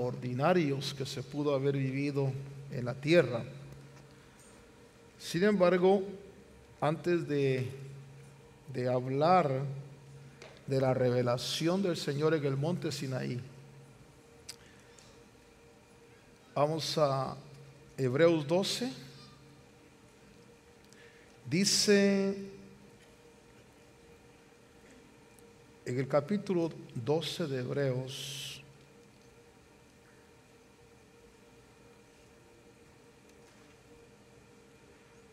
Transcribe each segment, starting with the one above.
ordinarios que se pudo haber vivido en la tierra. Sin embargo, antes de hablar de la revelación del Señor en el monte Sinaí, vamos a Hebreos 12. Dice en el capítulo 12 de Hebreos,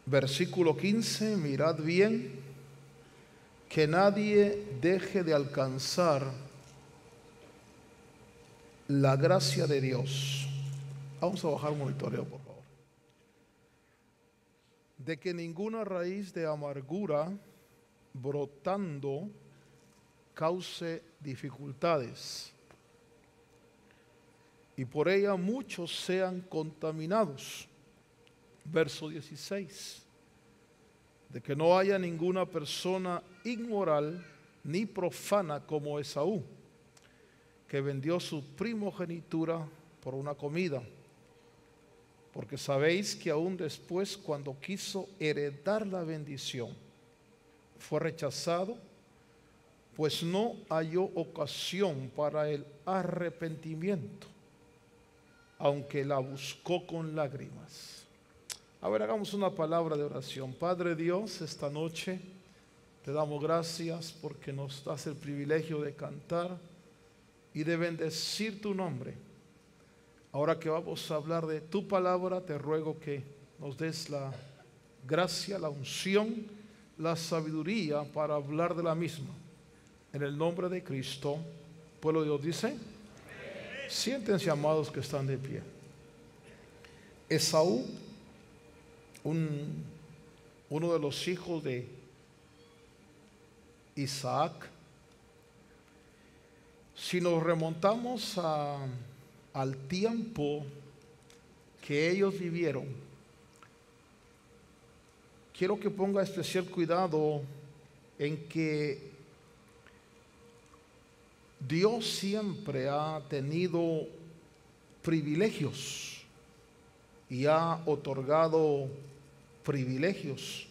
versículo 15, mirad bien que nadie deje de alcanzar la gracia de Dios. Vamos a bajar un monitoreo, por favor. De que ninguna raíz de amargura brotando cause dificultades, y por ella muchos sean contaminados. Verso 16. De que no haya ninguna persona inmoral ni profana como Esaú, que vendió su primogenitura por una comida. Porque sabéis que aún después, cuando quiso heredar la bendición, fue rechazado, pues no halló ocasión para el arrepentimiento, aunque la buscó con lágrimas. A ver, hagamos una palabra de oración. Padre Dios, esta noche te damos gracias porque nos das el privilegio de cantar y de bendecir tu nombre. Ahora que vamos a hablar de tu palabra, te ruego que nos des la gracia, la unción, la sabiduría para hablar de la misma. En el nombre de Cristo, pueblo de Dios dice, siéntense, amados que están de pie. Esaú, uno de los hijos de Isaac. Si nos remontamos al tiempo que ellos vivieron, quiero que ponga especial cuidado en que Dios siempre ha tenido privilegios y ha otorgado privilegios.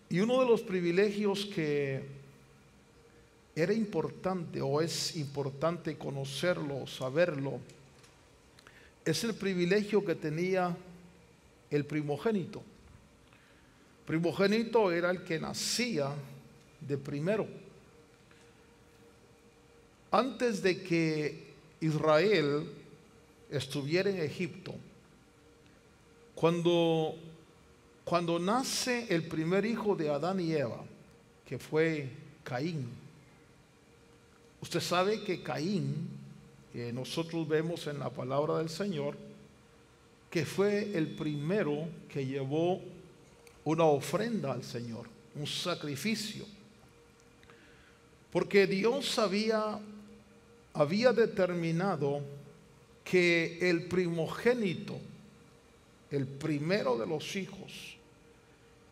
Y uno de los privilegios que era importante o es importante conocerlo, saberlo, es el privilegio que tenía el primogénito. Primogénito era el que nacía de primero. Antes de que Israel estuviera en Egipto, cuando nace el primer hijo de Adán y Eva, que fue Caín, usted sabe que Caín, que nosotros vemos en la palabra del Señor, que fue el primero que llevó una ofrenda al Señor, un sacrificio, porque Dios había determinado que el primogénito, el primero de los hijos,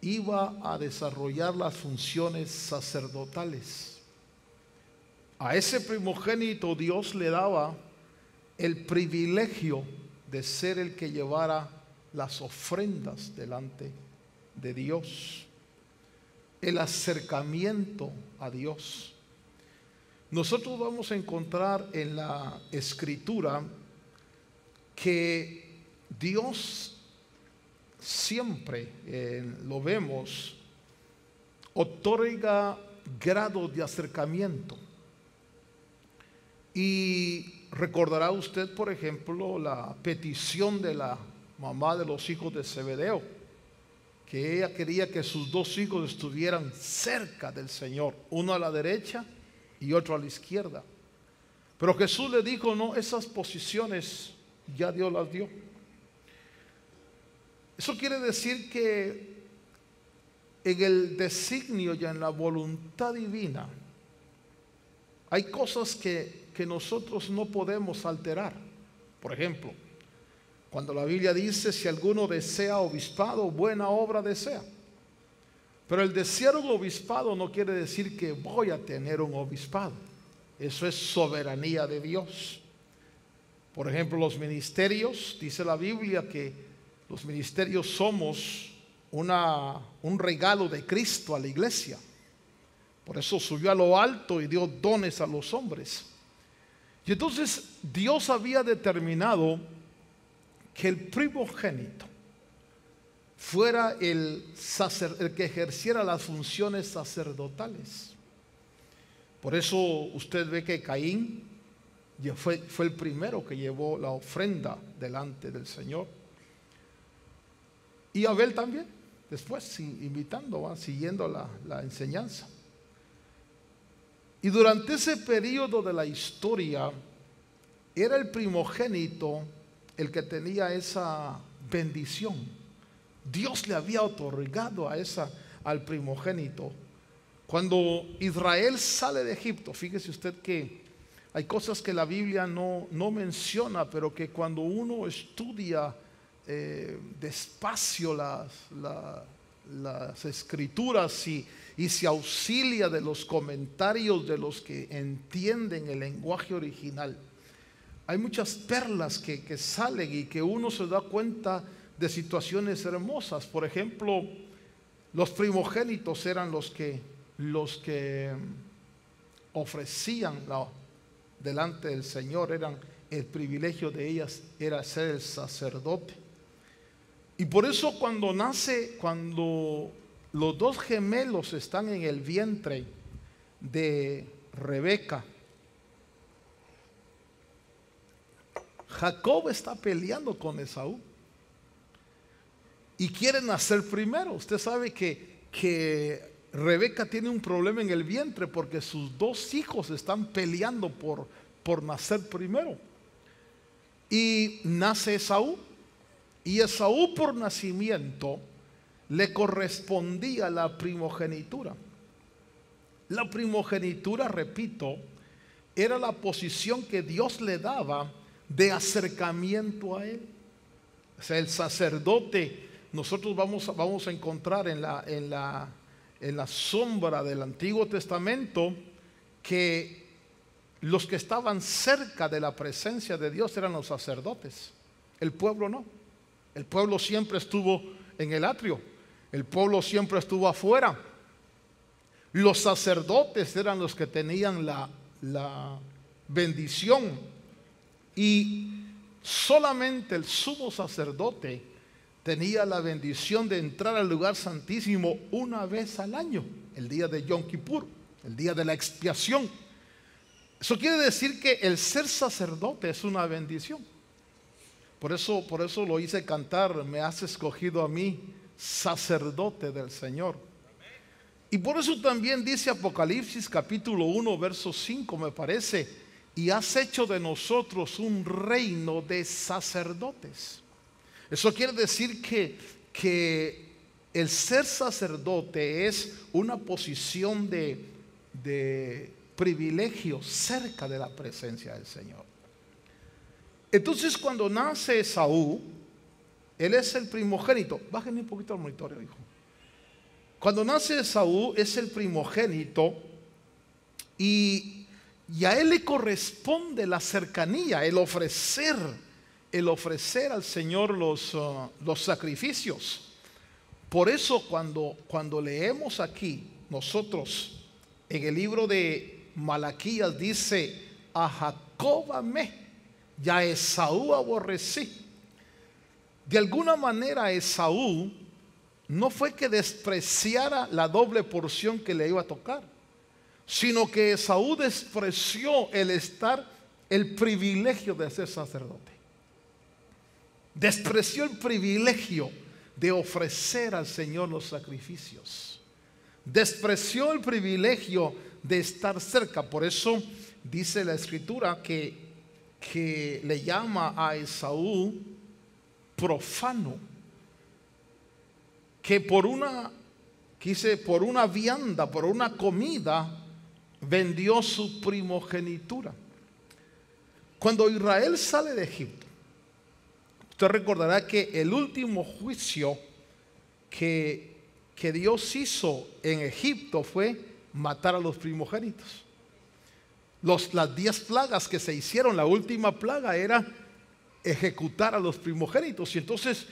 iba a desarrollar las funciones sacerdotales. A ese primogénito Dios le daba el privilegio de ser el que llevara las ofrendas delante de Dios, el acercamiento a Dios. Nosotros vamos a encontrar en la Escritura que Dios siempre, lo vemos, otorga grados de acercamiento. Y recordará usted, por ejemplo, la petición de la mamá de los hijos de Zebedeo, que ella quería que sus dos hijos estuvieran cerca del Señor, uno a la derecha y otro a la izquierda. Pero Jesús le dijo, no, esas posiciones ya Dios las dio. Eso quiere decir que en el designio y en la voluntad divina hay cosas que nosotros no podemos alterar. Por ejemplo, cuando la Biblia dice, si alguno desea obispado, buena obra desea. Pero el desear un obispado no quiere decir que voy a tener un obispado. Eso es soberanía de Dios. Por ejemplo, los ministerios, dice la Biblia que los ministerios somos un regalo de Cristo a la iglesia. Por eso subió a lo alto y dio dones a los hombres. Y entonces Dios había determinado que el primogénito fuera el que ejerciera las funciones sacerdotales. Por eso usted ve que Caín fue el primero que llevó la ofrenda delante del Señor. Y Abel también, después imitando, siguiendo la enseñanza. Y durante ese periodo de la historia, era el primogénito el que tenía esa bendición. Dios le había otorgado al primogénito. Cuando Israel sale de Egipto, fíjese usted que hay cosas que la Biblia no menciona, pero que cuando uno estudia despacio las escrituras y se auxilia de los comentarios de los que entienden el lenguaje original, hay muchas perlas que salen y que uno se da cuenta de situaciones hermosas. Por ejemplo, los primogénitos eran los que ofrecían delante del Señor, el privilegio de ellas era ser el sacerdote. Y por eso cuando los dos gemelos están en el vientre de Rebeca, Jacob está peleando con Esaú y quiere nacer primero. Usted sabe que Rebeca tiene un problema en el vientre porque sus dos hijos están peleando por nacer primero. Y nace Esaú. Y Esaú por nacimiento le correspondía la primogenitura. La primogenitura, repito, era la posición que Dios le daba de acercamiento a él. O sea, el sacerdote, nosotros vamos a encontrar en la sombra del Antiguo Testamento que los que estaban cerca de la presencia de Dios eran los sacerdotes. El pueblo no. El pueblo siempre estuvo en el atrio. El pueblo siempre estuvo afuera. Los sacerdotes eran los que tenían la bendición. Y solamente el sumo sacerdote tenía la bendición de entrar al lugar santísimo una vez al año, el día de Yom Kippur, el día de la expiación. Eso quiere decir que el ser sacerdote es una bendición. Por eso lo hice cantar: me has escogido a mí, sacerdote del Señor. Y por eso también dice Apocalipsis capítulo 1 verso 5, me parece: y has hecho de nosotros un reino de sacerdotes. Eso quiere decir que el ser sacerdote es una posición de privilegio cerca de la presencia del Señor. Entonces cuando nace Esaú, él es el primogénito. Bájenme un poquito al monitoreo, hijo. Cuando nace Esaú es el primogénito y a él le corresponde la cercanía, el ofrecer al Señor los sacrificios. Por eso cuando leemos aquí nosotros en el libro de Malaquías dice: a Jacob amé y a Esaú aborrecí. De alguna manera Esaú no fue que despreciara la doble porción que le iba a tocar, sino que Esaú despreció el privilegio de ser sacerdote. Despreció el privilegio de ofrecer al Señor los sacrificios. Despreció el privilegio de estar cerca. Por eso dice la Escritura que le llama a Esaú profano, que por una vianda, por una comida, vendió su primogenitura. Cuando Israel sale de Egipto, usted recordará que el último juicio que Dios hizo en Egipto fue matar a los primogénitos. Las 10 plagas que se hicieron, la última plaga era ejecutar a los primogénitos. Y entonces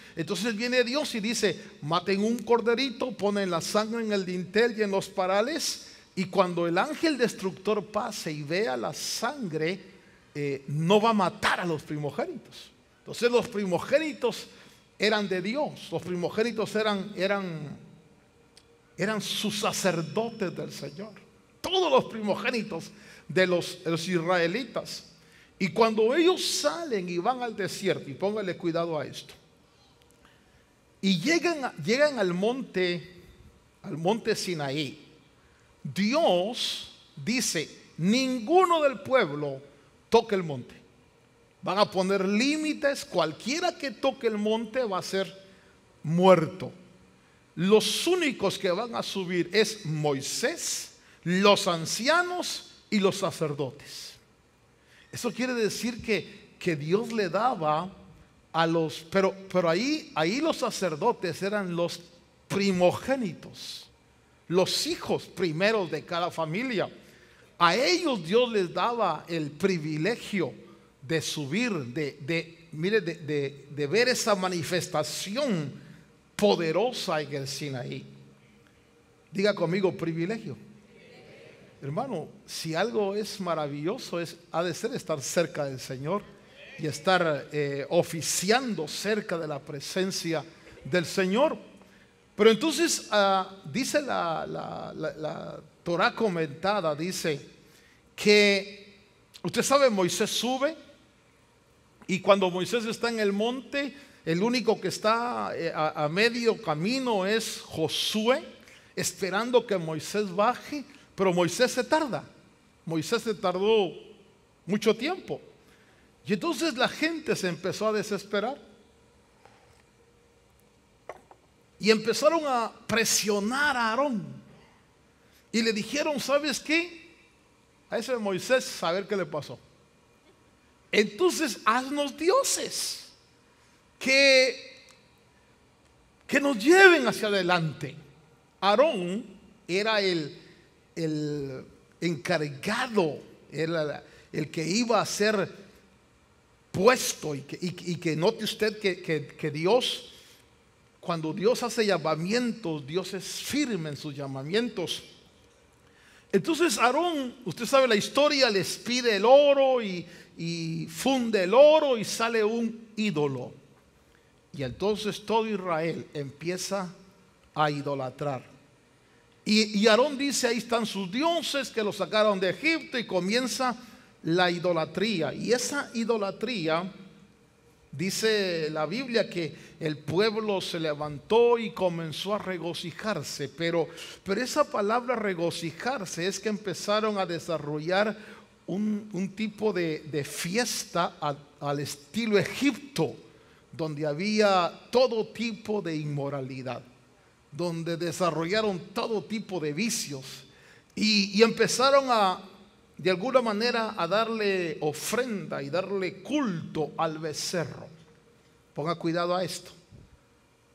viene Dios y dice: maten un corderito, ponen la sangre en el dintel y en los parales, y cuando el ángel destructor pase y vea la sangre, no va a matar a los primogénitos. Entonces los primogénitos eran de Dios. Los primogénitos eran sus sacerdotes del Señor. Todos los primogénitos de los israelitas. Y cuando ellos salen y van al desierto, y póngale cuidado a esto, y llegan al monte Sinaí, Dios dice: ninguno del pueblo toque el monte. Van a poner límites. Cualquiera que toque el monte va a ser muerto. Los únicos que van a subir es Moisés, los ancianos y los sacerdotes. Eso quiere decir que Dios le daba a los, pero ahí los sacerdotes eran los primogénitos, los hijos primeros de cada familia. A ellos Dios les daba el privilegio de subir, de ver esa manifestación poderosa en el Sinaí. Diga conmigo: privilegio. Hermano, si algo es maravilloso, ha de ser estar cerca del Señor y estar oficiando cerca de la presencia del Señor. Pero entonces dice la Torah comentada, dice que, usted sabe, Moisés sube, y cuando Moisés está en el monte, el único que está a medio camino es Josué, esperando que Moisés baje. Pero Moisés se tarda. Moisés se tardó mucho tiempo. Y entonces la gente se empezó a desesperar. Y empezaron a presionar a Aarón. Y le dijeron: ¿sabes qué? A ese Moisés, saber qué le pasó. Entonces haznos dioses que nos lleven hacia adelante. Aarón era el encargado, era el que iba a ser puesto. Y que note usted que Dios, cuando Dios hace llamamientos, Dios es firme en sus llamamientos. Entonces Aarón, usted sabe la historia, les pide el oro y funde el oro y sale un ídolo. Y entonces todo Israel empieza a idolatrar. Y Aarón dice: ahí están sus dioses que los sacaron de Egipto, y comienza la idolatría. Y esa idolatría, dice la Biblia, que el pueblo se levantó y comenzó a regocijarse. Pero esa palabra regocijarse es que empezaron a desarrollar un tipo de fiesta al estilo Egipto, donde había todo tipo de inmoralidad, donde desarrollaron todo tipo de vicios, y empezaron de alguna manera a darle ofrenda y darle culto al becerro. Ponga cuidado a esto.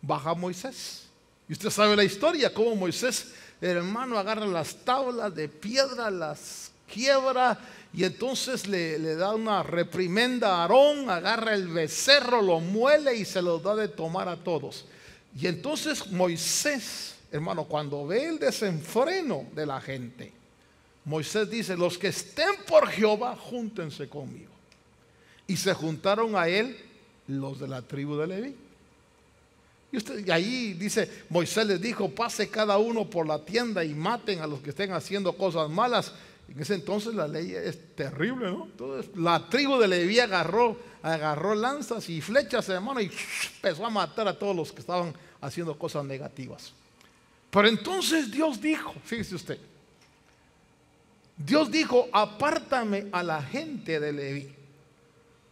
Baja Moisés, y usted sabe la historia, cómo Moisés, hermano, agarra las tablas de piedra, las quiebra, y entonces le da una reprimenda a Aarón, agarra el becerro, lo muele y se lo da de tomar a todos. Y entonces Moisés, hermano, cuando ve el desenfreno de la gente, Moisés dice: los que estén por Jehová, júntense conmigo. Y se juntaron a él los de la tribu de Leví. Y ahí dice: Moisés les dijo: pase cada uno por la tienda y maten a los que estén haciendo cosas malas. En ese entonces la ley es terrible, ¿no? Entonces la tribu de Leví agarró lanzas y flechas, hermano, y empezó a matar a todos los que estaban haciendo cosas negativas. Pero entonces Dios dijo, fíjese usted, Dios dijo: apártame a la gente de Leví,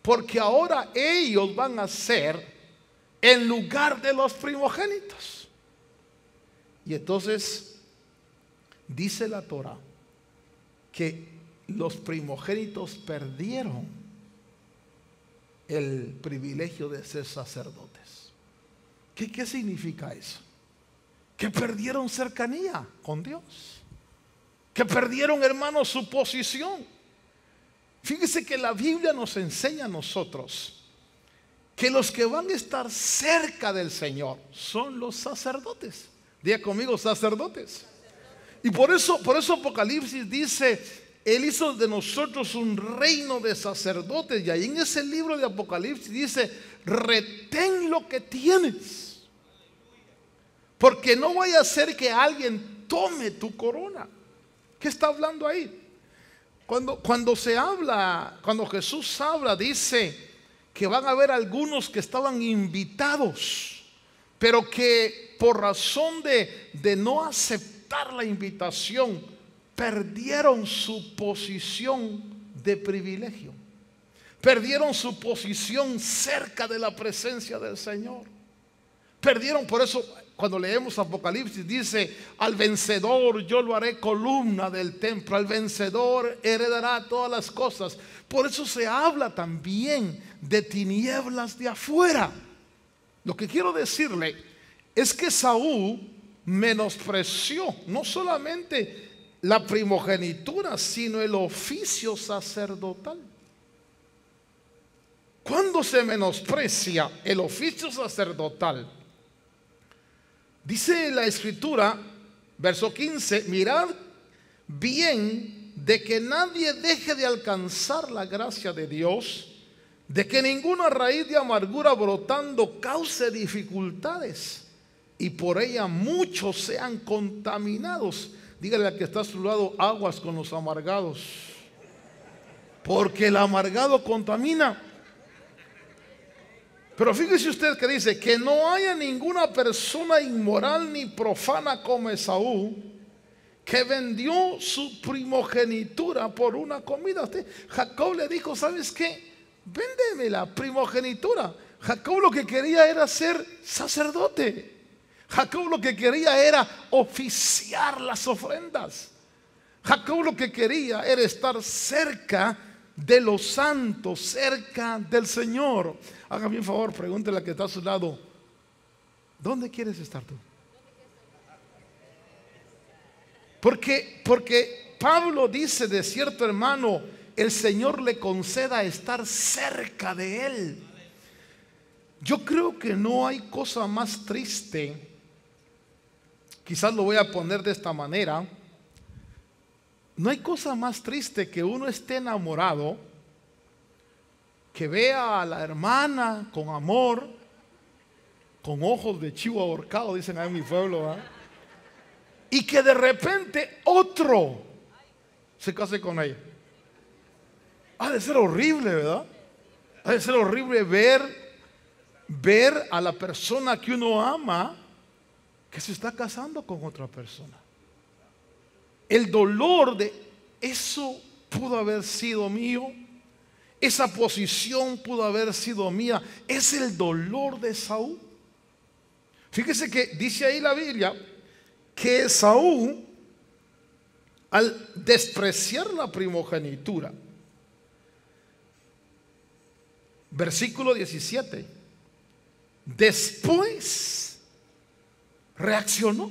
porque ahora ellos van a ser en lugar de los primogénitos. Y entonces dice la Torah que los primogénitos perdieron el privilegio de ser sacerdotes. ¿Qué significa eso? Que perdieron cercanía con Dios, que perdieron, hermanos, su posición. Fíjese que la Biblia nos enseña a nosotros que los que van a estar cerca del Señor son los sacerdotes. Diga conmigo, sacerdotes. Y por eso Apocalipsis dice: Él hizo de nosotros un reino de sacerdotes. Y ahí en ese libro de Apocalipsis dice: retén lo que tienes, porque no vaya a ser que alguien tome tu corona. ¿Qué está hablando ahí? Cuando Jesús habla, dice que van a haber algunos que estaban invitados, pero que por razón de no aceptar la invitación, perdieron su posición de privilegio. Perdieron su posición cerca de la presencia del Señor. Perdieron, por eso cuando leemos Apocalipsis dice: al vencedor yo lo haré columna del templo, al vencedor heredará todas las cosas. Por eso se habla también de tinieblas de afuera. Lo que quiero decirle es que Saúl menospreció no solamente la primogenitura, sino el oficio sacerdotal. Cuando se menosprecia el oficio sacerdotal, dice la Escritura, verso 15: mirad bien de que nadie deje de alcanzar la gracia de Dios, de que ninguna raíz de amargura brotando cause dificultades, y por ella muchos sean contaminados. Dígale al que está a su lado: aguas con los amargados, porque el amargado contamina. Pero fíjese usted que dice: que no haya ninguna persona inmoral ni profana como Esaú, que vendió su primogenitura por una comida. Jacob le dijo: ¿sabes qué? Véndeme la primogenitura. Jacob lo que quería era ser sacerdote. Jacob lo que quería era oficiar las ofrendas. Jacob lo que quería era estar cerca de los santos, cerca del Señor. Hágame un favor, pregúntele a que está a su lado: ¿dónde quieres estar tú? Porque Pablo dice de cierto hermano: el Señor le conceda estar cerca de Él. Yo creo que no hay cosa más triste. Quizás lo voy a poner de esta manera: no hay cosa más triste que uno esté enamorado, que vea a la hermana con amor, con ojos de chivo ahorcado, dicen ahí en mi pueblo, ¿eh? Y que de repente otro se case con ella. Ha de ser horrible, ¿verdad? Ha de ser horrible ver a la persona que uno ama que se está casando con otra persona. El dolor de eso pudo haber sido mío, esa posición pudo haber sido mía. Es el dolor de Esaú. Fíjese que dice ahí la Biblia que Esaú, al despreciar la primogenitura, versículo 17, después reaccionó,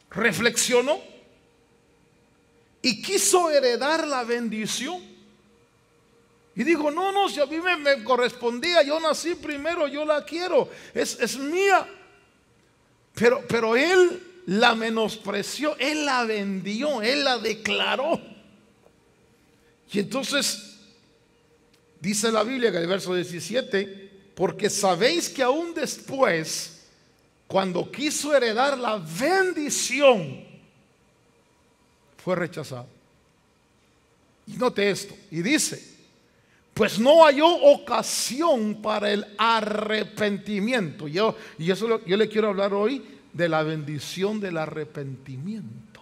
reflexionó y quiso heredar la bendición. Y dijo: no, si a mí me correspondía, yo nací primero, yo la quiero, es mía. Pero él la menospreció, él la vendió, él la declaró. Y entonces dice la Biblia en el verso 17: porque sabéis que aún después, cuando quiso heredar la bendición, fue rechazado. Y note esto, y dice: pues no halló ocasión para el arrepentimiento. Yo le quiero hablar hoy de la bendición del arrepentimiento.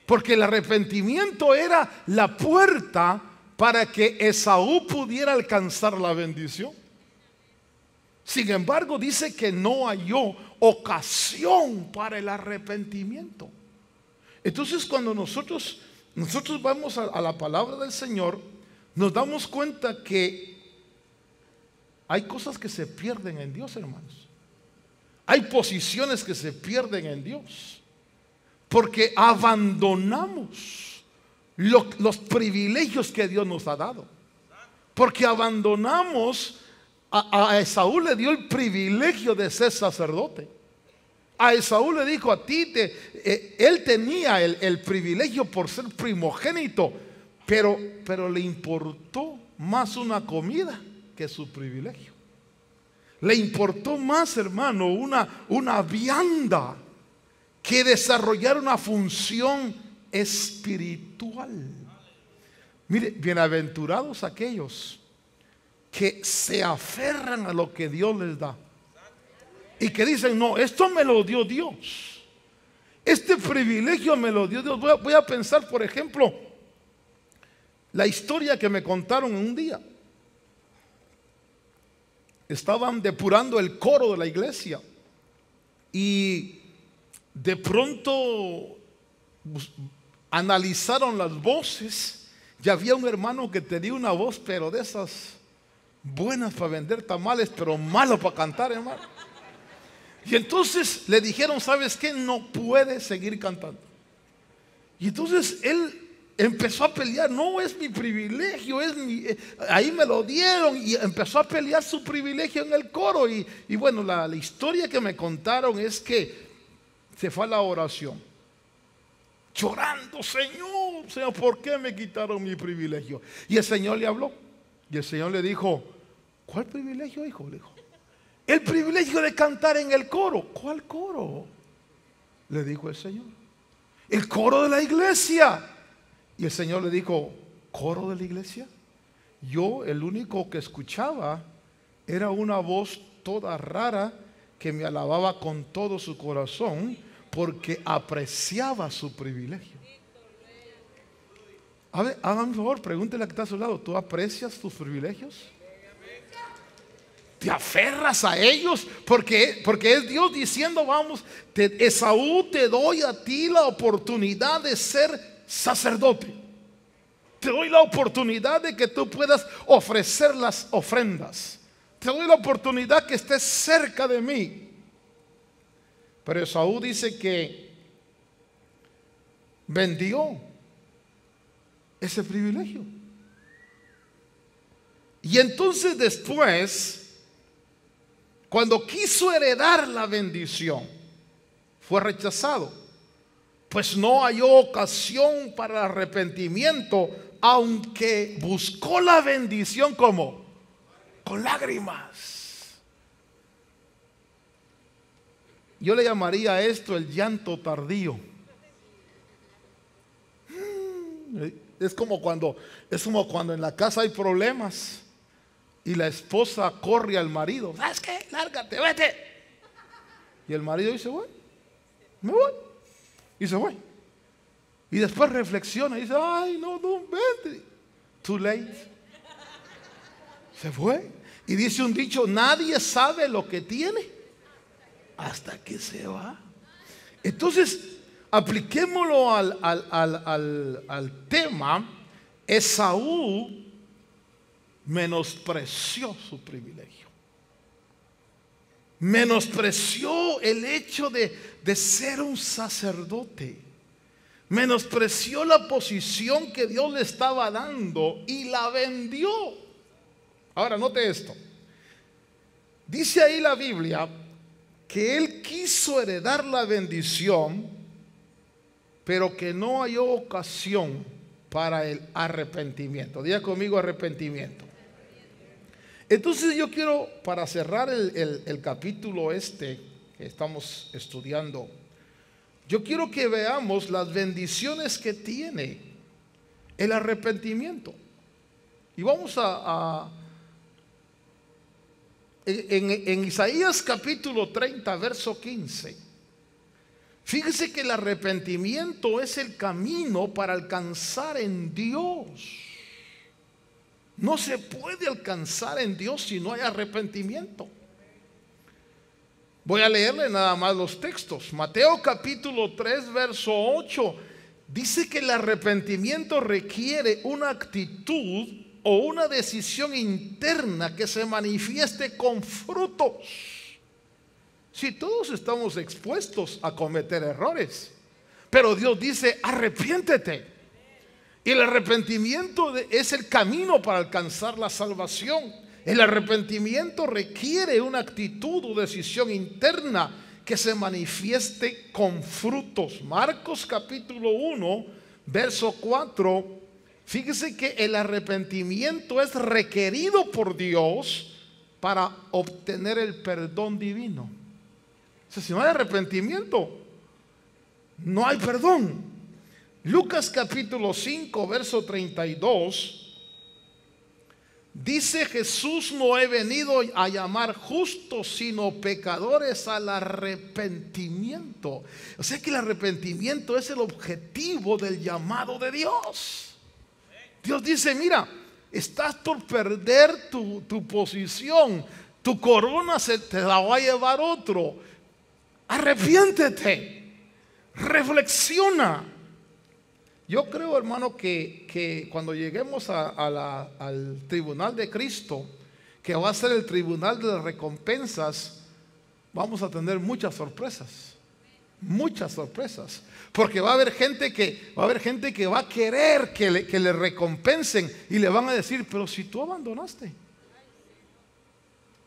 Porque el arrepentimiento era la puerta para que Esaú pudiera alcanzar la bendición. Sin embargo, dice que no halló ocasión para el arrepentimiento. Entonces, cuando nosotros vamos a la palabra del Señor, nos damos cuenta que hay cosas que se pierden en Dios, hermanos. Hay posiciones que se pierden en Dios porque abandonamos los privilegios que Dios nos ha dado. Porque abandonamos, a Esaú le dio el privilegio de ser sacerdote. A Esaú le dijo: a ti él tenía el privilegio por ser primogénito, pero le importó más una comida que su privilegio. Le importó más, hermano, una vianda que desarrollar una función espiritual. Mire, bienaventurados aquellos que se aferran a lo que Dios les da y que dicen: no, esto me lo dio Dios, este privilegio me lo dio Dios. Voy a pensar, por ejemplo, la historia que me contaron un día. Estaban depurando el coro de la iglesia y de pronto analizaron las voces y había un hermano que tenía una voz, pero de esas buenas para vender tamales, pero malo para cantar, hermano. Y entonces le dijeron: ¿sabes qué? No puede seguir cantando. Y entonces él empezó a pelear: no, es mi privilegio, ahí me lo dieron. Y empezó a pelear su privilegio en el coro. Y bueno, la historia que me contaron es que se fue a la oración llorando: Señor, ¿por qué me quitaron mi privilegio? Y el Señor le habló y el Señor le dijo: ¿cuál privilegio, hijo? Le dijo: el privilegio de cantar en el coro. ¿Cuál coro? Le dijo el Señor: el coro de la iglesia. Y el Señor le dijo: ¿coro de la iglesia? Yo, el único que escuchaba era una voz toda rara que me alababa con todo su corazón porque apreciaba su privilegio. A ver, hágame un favor, pregúntele a que está a su lado: ¿tú aprecias tus privilegios? ¿Te aferras a ellos? Porque es Dios diciendo: vamos, Esaú, te doy a ti la oportunidad de ser sacerdote. Te doy la oportunidad de que tú puedas ofrecer las ofrendas. Te doy la oportunidad que estés cerca de mí. Pero Esaú dice que vendió ese privilegio. Y entonces después, cuando quiso heredar la bendición, fue rechazado, pues no halló ocasión para arrepentimiento, aunque buscó la bendición como con lágrimas. Yo le llamaría a esto el llanto tardío. Es como cuando en la casa hay problemas y la esposa corre al marido: ¿sabes qué? Lárgate, vete. Y el marido dice: bueno, me voy. Y se fue. Y después reflexiona y dice: ay, no, vete. Too late. Se fue. Y dice un dicho: nadie sabe lo que tiene hasta que se va. Entonces, apliquémoslo al tema. Esaú menospreció su privilegio. Menospreció el hecho de ser un sacerdote. Menospreció la posición que Dios le estaba dando y la vendió. Ahora note esto. Dice ahí la Biblia que él quiso heredar la bendición, pero que no halló ocasión para el arrepentimiento. Diga conmigo: arrepentimiento. Entonces yo quiero, para cerrar el capítulo que estamos estudiando, yo quiero que veamos las bendiciones que tiene el arrepentimiento. Y vamos en Isaías capítulo 30, verso 15. Fíjese que el arrepentimiento es el camino para alcanzar en Dios. No se puede alcanzar en Dios si no hay arrepentimiento. Voy a leerle nada más los textos. Mateo capítulo 3, verso 8. Dice que el arrepentimiento requiere una actitud o una decisión interna que se manifieste con frutos. Si todos estamos expuestos a cometer errores, pero Dios dice: arrepiéntete. Y el arrepentimiento es el camino para alcanzar la salvación. El arrepentimiento requiere una actitud o decisión interna que se manifieste con frutos. Marcos capítulo 1, verso 4. Fíjese que el arrepentimiento es requerido por Dios para obtener el perdón divino. O sea, si no hay arrepentimiento, no hay perdón. Lucas capítulo 5, verso 32. Dice Jesús: no he venido a llamar justos, sino pecadores al arrepentimiento. O sea que el arrepentimiento es el objetivo del llamado de Dios. Dios dice: mira, estás por perder tu posición, tu corona te la va a llevar otro. Arrepiéntete, reflexiona. Yo creo, hermano, que cuando lleguemos al tribunal de Cristo, que va a ser el tribunal de las recompensas, vamos a tener muchas sorpresas. Muchas sorpresas. Porque va a haber gente que va a querer que le recompensen, y le van a decir: pero si tú abandonaste,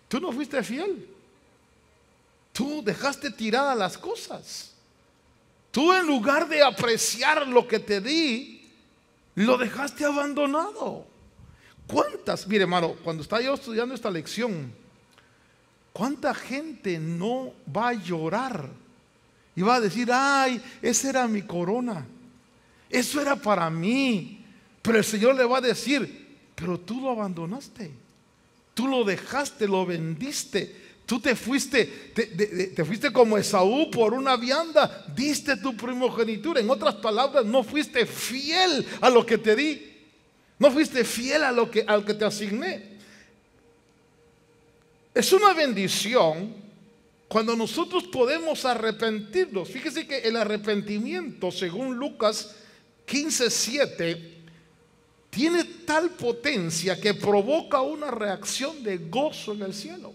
tú no fuiste fiel, tú dejaste tiradas las cosas. Tú, en lugar de apreciar lo que te di, lo dejaste abandonado. ¿Cuántas? Mire, hermano, cuando estaba yo estudiando esta lección, ¿cuánta gente no va a llorar y va a decir: ay, esa era mi corona, eso era para mí? Pero el Señor le va a decir: pero tú lo abandonaste, tú lo dejaste, lo vendiste. Tú te fuiste como Esaú por una vianda, diste tu primogenitura. En otras palabras, no fuiste fiel a lo que te di, no fuiste fiel a lo que te asigné. Es una bendición cuando nosotros podemos arrepentirnos. Fíjese que el arrepentimiento, según Lucas 15:7, tiene tal potencia que provoca una reacción de gozo en el cielo.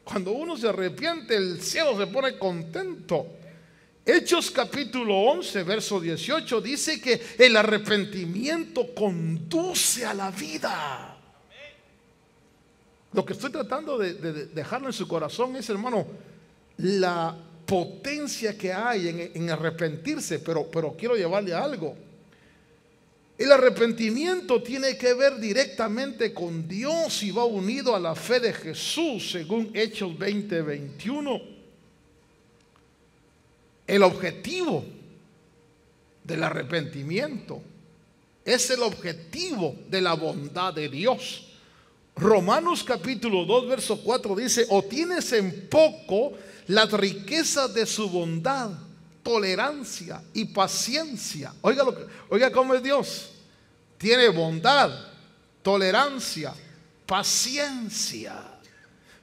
Cuando uno se arrepiente, el cielo se pone contento. Hechos capítulo 11, verso 18 dice que el arrepentimiento conduce a la vida. Lo que estoy tratando de dejarlo en su corazón es, hermano, la potencia que hay en arrepentirse, pero quiero llevarle a algo. El arrepentimiento tiene que ver directamente con Dios y va unido a la fe de Jesús, según Hechos 20:21. El objetivo del arrepentimiento es el objetivo de la bondad de Dios. Romanos capítulo 2, verso 4 dice: o tienes en poco las riquezas de su bondad, tolerancia y paciencia. Oiga cómo es Dios. Tiene bondad, tolerancia, paciencia.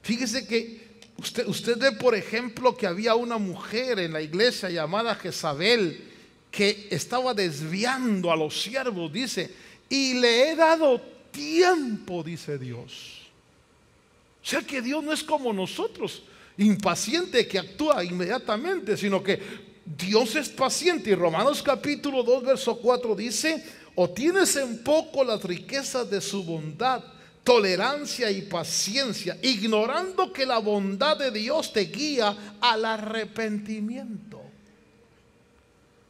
Fíjese que usted ve, por ejemplo, que había una mujer en la iglesia llamada Jezabel que estaba desviando a los siervos, dice, y le he dado tiempo, dice Dios. O sea que Dios no es como nosotros, impaciente que actúa inmediatamente, sino que Dios es paciente. Y Romanos capítulo 2 verso 4 dice: o tienes en poco las riquezas de su bondad, tolerancia y paciencia, ignorando que la bondad de Dios te guía al arrepentimiento.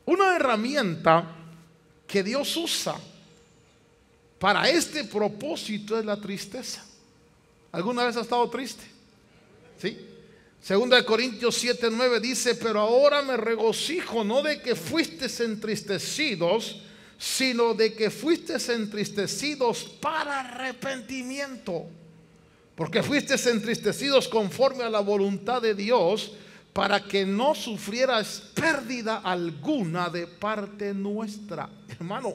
Una herramienta que Dios usa para este propósito es la tristeza. ¿Alguna vez has estado triste? ¿Sí? Segunda de Corintios 7:9 dice: pero ahora me regocijo, no de que fuisteis entristecidos, sino de que fuisteis entristecidos para arrepentimiento. Porque fuisteis entristecidos conforme a la voluntad de Dios, para que no sufrieras pérdida alguna de parte nuestra. Hermano,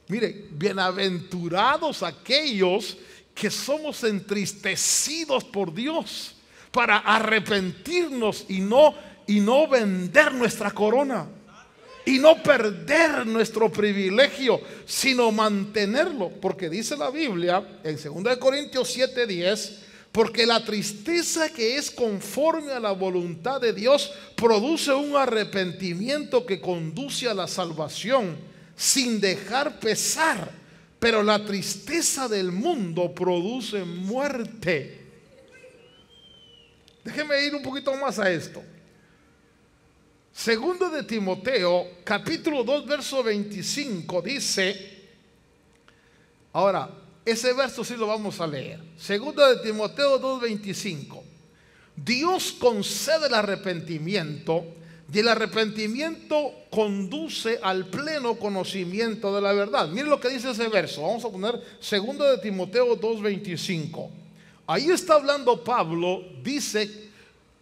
mire, bienaventurados aquellos que somos entristecidos por Dios para arrepentirnos y no vender nuestra corona y no perder nuestro privilegio, sino mantenerlo. Porque dice la Biblia en 2 Corintios 7:10: porque la tristeza que es conforme a la voluntad de Dios produce un arrepentimiento que conduce a la salvación, sin dejar pesar, pero la tristeza del mundo produce muerte. Déjeme ir un poquito más a esto. Segundo de Timoteo, capítulo 2, verso 25, dice, ahora, ese verso sí lo vamos a leer. Segundo de Timoteo 2, 25. Dios concede el arrepentimiento, y el arrepentimiento conduce al pleno conocimiento de la verdad. Miren lo que dice ese verso. Vamos a poner segundo de Timoteo 2, 25. Ahí está hablando Pablo, dice,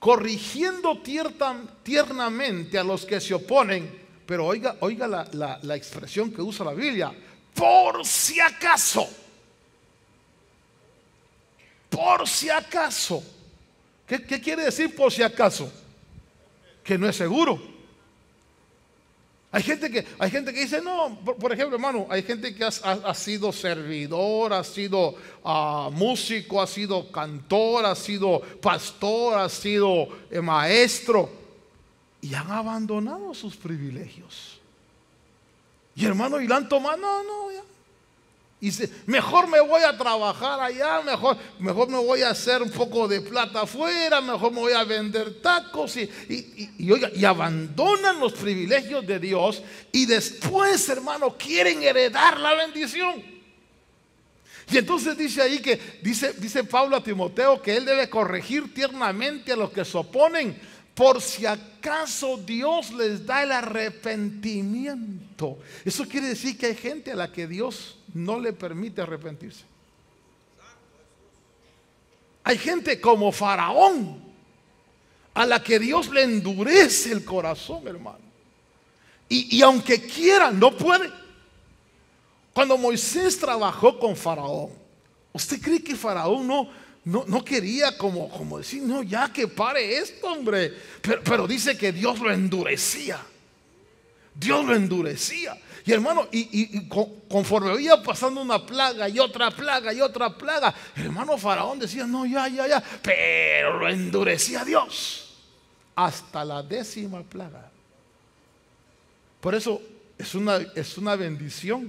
corrigiendo tiernamente a los que se oponen. Pero oiga la expresión que usa la Biblia: por si acaso. Por si acaso. ¿Qué quiere decir por si acaso? Que no es seguro. Hay gente que dice, no, por ejemplo, hermano, hay gente que ha sido servidor, ha sido músico, ha sido cantor, ha sido pastor, ha sido maestro, y han abandonado sus privilegios. Y hermano, y la han tomado, no, ya. Y dice, mejor me voy a trabajar allá, mejor me voy a hacer un poco de plata afuera, mejor me voy a vender tacos y abandonan los privilegios de Dios, y después, hermano, quieren heredar la bendición. Y entonces dice ahí que dice Pablo a Timoteo que él debe corregir tiernamente a los que se oponen, por si acaso Dios les da el arrepentimiento. Eso quiere decir que hay gente a la que Dios no le permite arrepentirse. Hay gente como Faraón, a la que Dios le endurece el corazón, hermano. Y aunque quiera, no puede. Cuando Moisés trabajó con Faraón, ¿usted cree que Faraón no quería como decir, no, ya que pare esto, hombre? Pero dice que Dios lo endurecía. Dios lo endurecía. Y hermano, conforme iba pasando una plaga y otra plaga y otra plaga, hermano, Faraón decía, no, ya, pero lo endurecía Dios hasta la 10ª plaga. Por eso es una bendición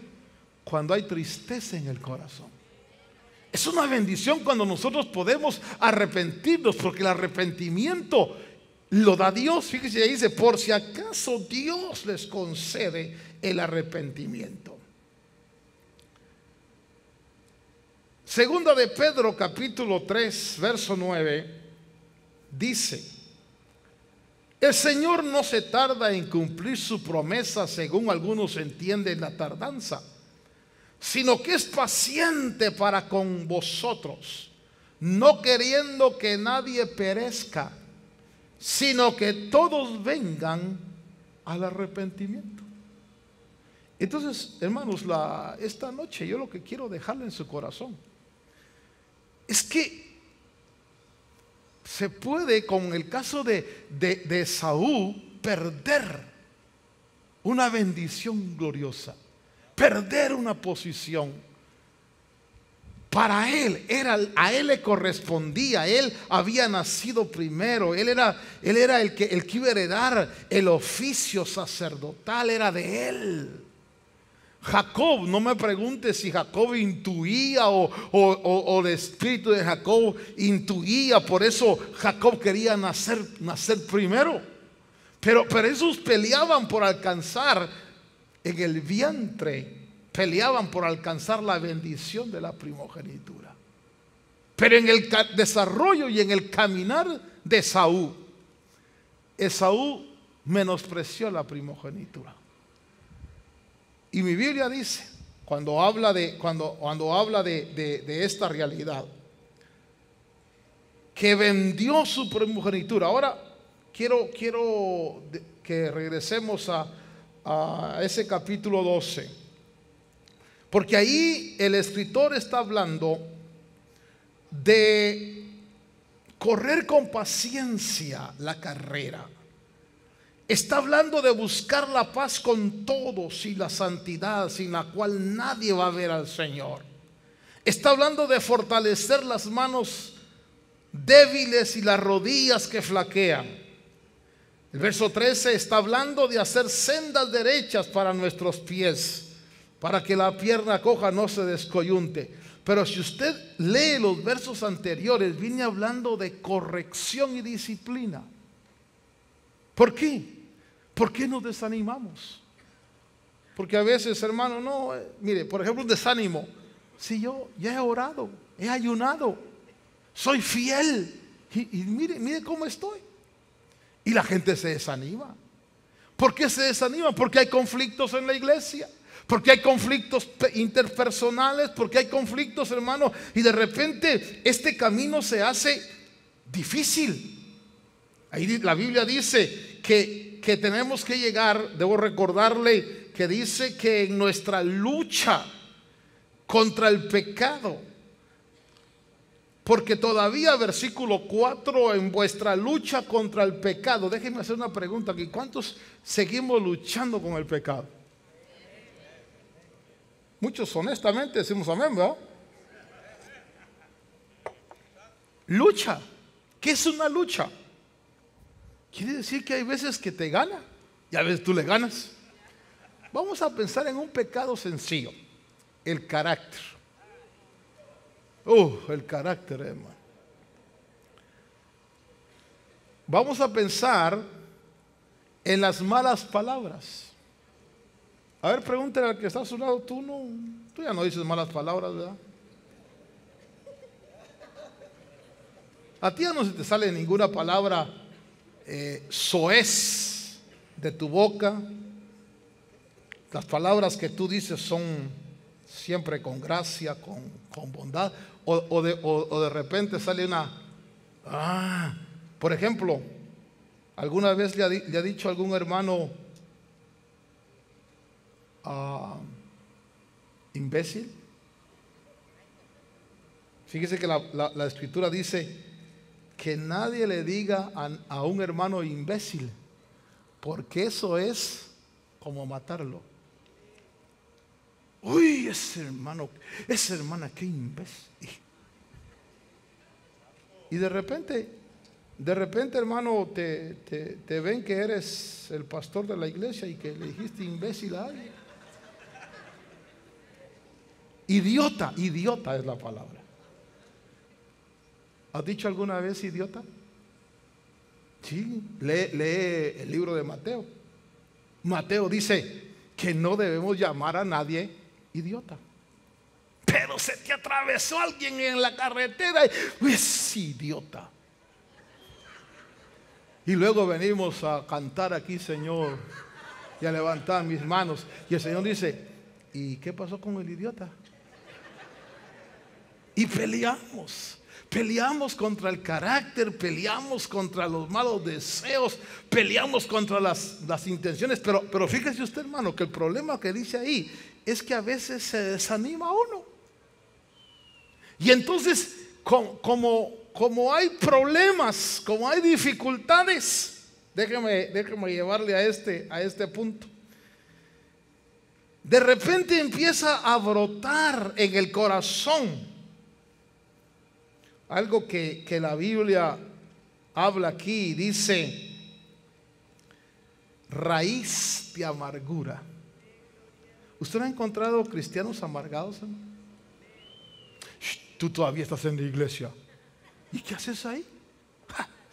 cuando hay tristeza en el corazón. Es una bendición cuando nosotros podemos arrepentirnos, porque el arrepentimiento lo da Dios. Fíjese, ahí dice, por si acaso Dios les concede el arrepentimiento. Segunda de Pedro, capítulo 3, verso 9, dice, el Señor no se tarda en cumplir su promesa, según algunos entienden la tardanza, sino que es paciente para con vosotros, no queriendo que nadie perezca, sino que todos vengan al arrepentimiento. Entonces, hermanos, esta noche yo lo que quiero dejarle en su corazón es que se puede, como en el caso de Esaú, perder una bendición gloriosa, perder una posición. Para él, a él le correspondía, él había nacido primero, él era el que iba a heredar el oficio sacerdotal, era de él. Jacob, no me pregunte si Jacob intuía o el espíritu de Jacob intuía, por eso Jacob quería nacer primero. Pero ellos peleaban por alcanzar en el vientre, peleaban por alcanzar la bendición de la primogenitura. Pero en el desarrollo y en el caminar de Esaú menospreció la primogenitura. Y mi Biblia dice, cuando habla de esta realidad, que vendió su primogenitura. Ahora quiero que regresemos a ese capítulo 12, porque ahí el escritor está hablando de correr con paciencia la carrera. Está hablando de buscar la paz con todos y la santidad, sin la cual nadie va a ver al Señor. Está hablando de fortalecer las manos débiles y las rodillas que flaquean. El verso 13 está hablando de hacer sendas derechas para nuestros pies, para que la pierna coja no se descoyunte. Pero si usted lee los versos anteriores, viene hablando de corrección y disciplina. ¿Por qué? ¿Por qué nos desanimamos? Porque a veces, hermano, no, mire, por ejemplo, un desánimo. Si yo ya he orado, he ayunado, soy fiel y mire cómo estoy. Y la gente se desanima. ¿Por qué se desanima? Porque hay conflictos en la iglesia, porque hay conflictos interpersonales, porque hay conflictos, hermano, y de repente este camino se hace difícil. Ahí la Biblia dice que tenemos que llegar, debo recordarle que dice que en nuestra lucha contra el pecado, porque todavía, versículo 4, en vuestra lucha contra el pecado. Déjenme hacer una pregunta aquí. ¿Cuántos seguimos luchando con el pecado? Muchos honestamente decimos amén, ¿verdad? Lucha. ¿Qué es una lucha? Quiere decir que hay veces que te gana y a veces tú le ganas. Vamos a pensar en un pecado sencillo: el carácter. El carácter, hermano. Vamos a pensar en las malas palabras. A ver, pregúntale al que está a su lado. Tú ya no dices malas palabras, ¿verdad? A ti ya no se te sale ninguna palabra soez de tu boca. Las palabras que tú dices son siempre con gracia, con bondad. O de repente sale una... por ejemplo, ¿alguna vez le ha dicho a algún hermano imbécil? Fíjese que la escritura dice que nadie le diga a un hermano imbécil, porque eso es como matarlo. Uy, ese hermano, esa hermana, qué imbécil. Y de repente, hermano, te ven que eres el pastor de la iglesia y que le dijiste imbécil a alguien. Idiota es la palabra. ¿Has dicho alguna vez idiota? Sí, lee el libro de Mateo. Mateo dice que no debemos llamar a nadie idiota. Pero se te atravesó alguien en la carretera y es idiota. Y luego venimos a cantar aquí, Señor, y a levantar mis manos. Y el Señor dice: ¿y qué pasó con el idiota? Y peleamos contra el carácter, peleamos contra los malos deseos, peleamos contra las intenciones. Pero fíjese usted, hermano, que el problema que dice ahí es que a veces se desanima uno. Y entonces, como hay problemas, como hay dificultades, déjeme llevarle a este punto. De repente empieza a brotar en el corazón algo que la Biblia habla aquí. Dice: raíz de amargura. ¿Usted no ha encontrado cristianos amargados, hermano? Tú todavía estás en la iglesia. ¿Y qué haces ahí?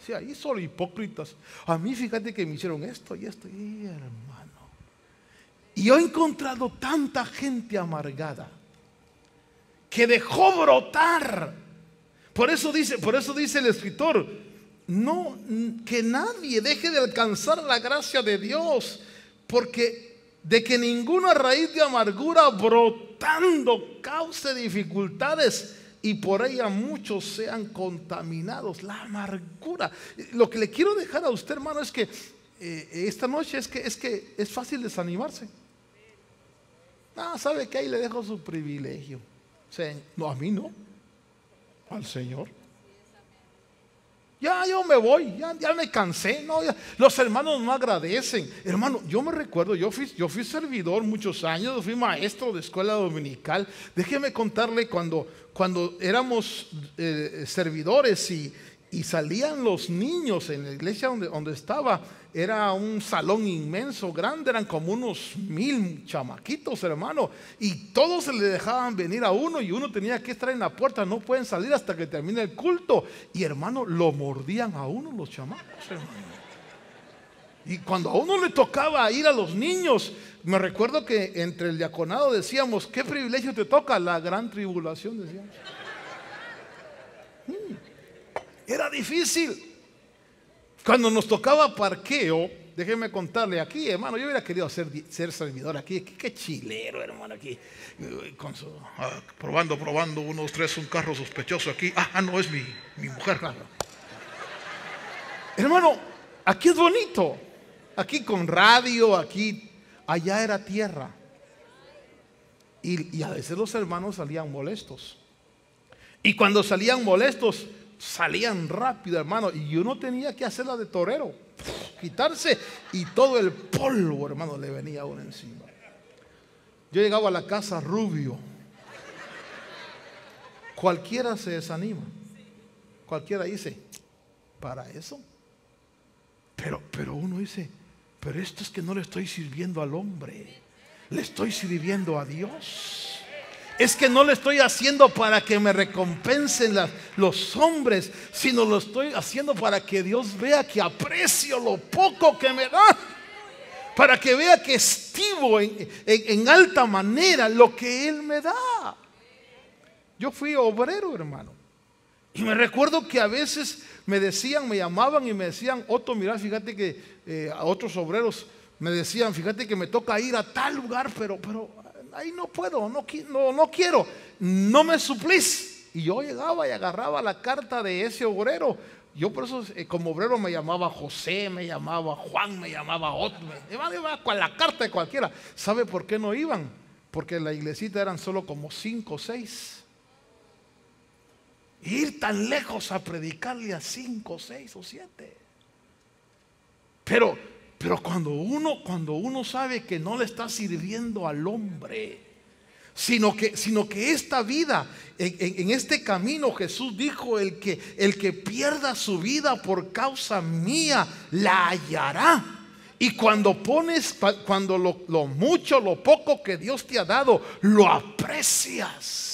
Sí, ahí solo hipócritas. A mí fíjate que me hicieron esto y esto. Y hermano, y yo he encontrado tanta gente amargada que dejó brotar. Por eso dice el escritor: no, que nadie deje de alcanzar la gracia de Dios, porque de que ninguna raíz de amargura brotando cause dificultades y por ella muchos sean contaminados. La amargura. Lo que le quiero dejar a usted, hermano, es que esta noche es que es fácil desanimarse. ¿Sabe qué? Ahí le dejo su privilegio. O sea, no, a mí no, al Señor. Ya yo me voy, ya me cansé. No, los hermanos no agradecen. Hermano, yo me recuerdo, yo fui servidor muchos años, fui maestro de escuela dominical. Déjeme contarle cuando éramos servidores y y salían los niños en la iglesia donde estaba. Era un salón inmenso, grande, eran como unos 1000 chamaquitos, hermano, y todos se le dejaban venir a uno y uno tenía que estar en la puerta, no pueden salir hasta que termine el culto. Y hermano, lo mordían a uno los chamacos, hermano. Y cuando a uno le tocaba ir a los niños, me recuerdo que entre el diaconado decíamos: ¿qué privilegio te toca? La gran tribulación, decíamos. Era difícil. Cuando nos tocaba parqueo, déjeme contarle aquí, hermano, yo hubiera querido ser servidor aquí. Qué chilero, hermano, aquí. Probando, 1, 2, 3, un carro sospechoso aquí. No, es mi mujer, claro. Hermano, aquí es bonito. Aquí con radio, aquí, allá era tierra. Y a veces los hermanos salían molestos. Y cuando salían molestos, salían rápido, hermano. Y uno tenía que hacerla de torero, quitarse, y todo el polvo, hermano, le venía a uno encima. Yo llegaba a la casa rubio. Cualquiera se desanima. Cualquiera dice: ¿para eso? Pero uno dice: pero esto es que no le estoy sirviendo al hombre, le estoy sirviendo a Dios. Es que no lo estoy haciendo para que me recompensen los hombres, sino lo estoy haciendo para que Dios vea que aprecio lo poco que me da, para que vea que estimo en alta manera lo que Él me da. Yo fui obrero, hermano, y me recuerdo que a veces me llamaban y me decían: Otto, mira, fíjate que a otros obreros me decían: fíjate que me toca ir a tal lugar, pero ahí no puedo, no quiero, no me suplís. Y yo llegaba y agarraba la carta de ese obrero. Yo por eso como obrero me llamaba José, me llamaba Juan, me llamaba Otto, me iba con la carta de cualquiera. ¿Sabe por qué no iban? Porque en la iglesita eran solo como 5 o 6. Ir tan lejos a predicarle a 5, 6 o 7. Pero cuando uno sabe que no le está sirviendo al hombre, sino que esta vida, en este camino, Jesús dijo: el que pierda su vida por causa mía, la hallará. Y cuando lo mucho, lo poco que Dios te ha dado, lo aprecias.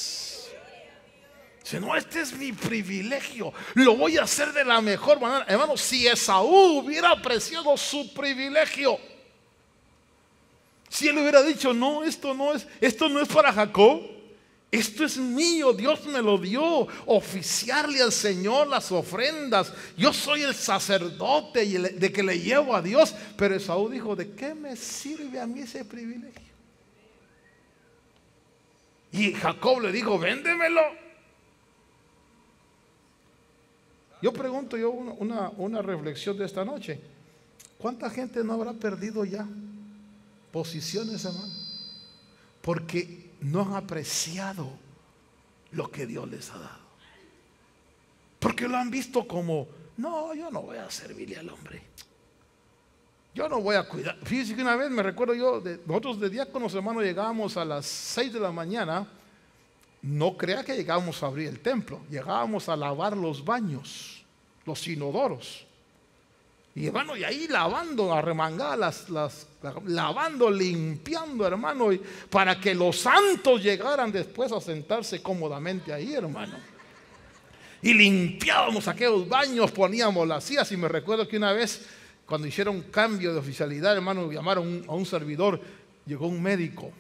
No, este es mi privilegio, lo voy a hacer de la mejor manera. Hermano, si Esaú hubiera apreciado su privilegio, si él hubiera dicho: no, esto no es para Jacob, esto es mío, Dios me lo dio, oficiarle al Señor las ofrendas, yo soy el sacerdote de que le llevo a Dios. Pero Esaú dijo: ¿de qué me sirve a mí ese privilegio? Y Jacob le dijo: véndemelo. Yo pregunto, una reflexión de esta noche: ¿cuánta gente no habrá perdido ya posiciones, hermano? Porque no han apreciado lo que Dios les ha dado. Porque lo han visto como: no, yo no voy a servirle al hombre, yo no voy a cuidar. Fíjense que una vez me recuerdo nosotros de diáconos, hermano, llegábamos a las 6 de la mañana. No crea que llegábamos a abrir el templo, llegábamos a lavar los baños, los inodoros. Y hermano, y ahí lavando, arremangadas, lavando, limpiando, hermano, para que los santos llegaran después a sentarse cómodamente ahí, hermano. Y limpiábamos aquellos baños, poníamos las sillas. Y me recuerdo que una vez, cuando hicieron un cambio de oficialidad, hermano, llamaron a un servidor, llegó un médico.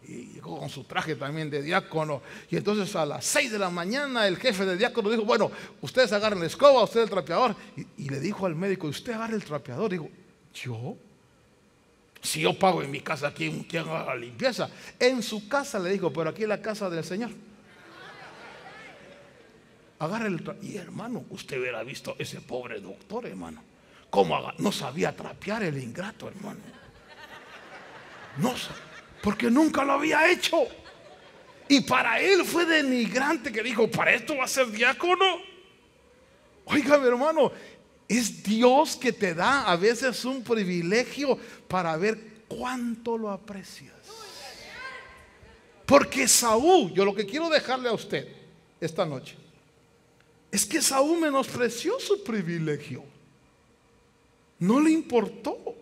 Y llegó con su traje también de diácono. Y entonces a las 6 de la mañana el jefe de diácono dijo: bueno, ustedes agarren la escoba, usted el trapeador. Y le dijo al médico: ¿usted agarra el trapeador? Digo: ¿yo? Si yo pago en mi casa, ¿quién haga la limpieza? En su casa, le dijo, pero aquí es la casa del Señor. Agarra el trapeador. Y hermano, usted hubiera visto ese pobre doctor, hermano, cómo no sabía trapear el ingrato, hermano. No sabía, porque nunca lo había hecho. Y para él fue denigrante, que dijo: ¿para esto va a ser diácono? Oiga, mi hermano, es Dios que te da a veces un privilegio para ver cuánto lo aprecias. Porque Saúl, yo lo que quiero dejarle a usted esta noche, Es que Esaú menospreció su privilegio. No le importó.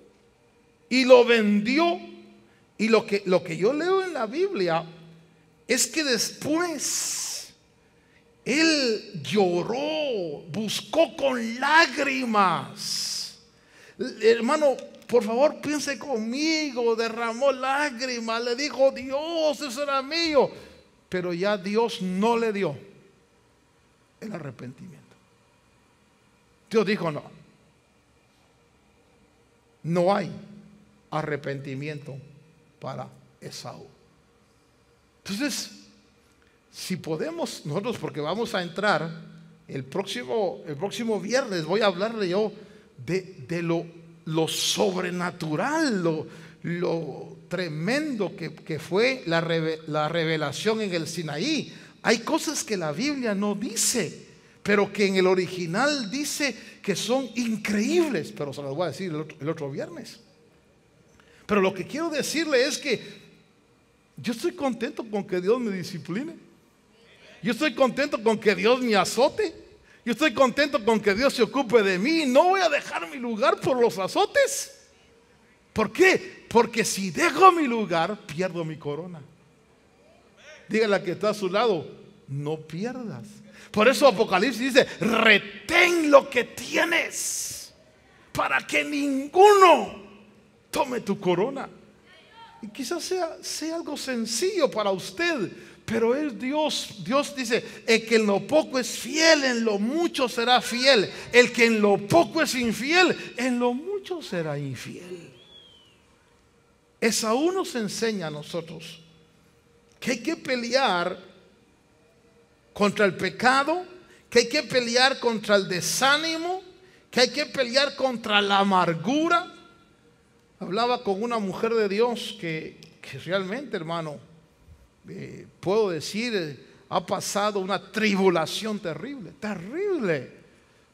Y lo vendió. Y lo que yo leo en la Biblia es que después él lloró, buscó con lágrimas. Hermano, por favor, piense conmigo. Derramó lágrimas, le dijo: Dios, eso era mío. Pero ya Dios no le dio el arrepentimiento. Dios dijo: no hay arrepentimiento para Esaú. Entonces, si podemos nosotros, porque vamos a entrar el próximo viernes, voy a hablarle yo de lo sobrenatural, lo tremendo que fue la revelación en el Sinaí. Hay cosas que la Biblia no dice, pero que en el original dice que son increíbles, pero se las voy a decir el otro viernes. Pero lo que quiero decirle es que yo estoy contento con que Dios me discipline. Yo estoy contento con que Dios me azote. Yo estoy contento con que Dios se ocupe de mí. No voy a dejar mi lugar por los azotes. ¿Por qué? Porque si dejo mi lugar, pierdo mi corona. Dígale a que está a su lado: no pierdas. Por eso Apocalipsis dice: retén lo que tienes, para que ninguno tome tu corona. Y quizás sea algo sencillo para usted, pero es Dios. Dios dice: el que en lo poco es fiel, en lo mucho será fiel. El que en lo poco es infiel, en lo mucho será infiel. Esaú nos enseña a nosotros que hay que pelear contra el pecado, que hay que pelear contra el desánimo, que hay que pelear contra la amargura. Hablaba con una mujer de Dios que realmente, hermano, puedo decir, ha pasado una tribulación terrible,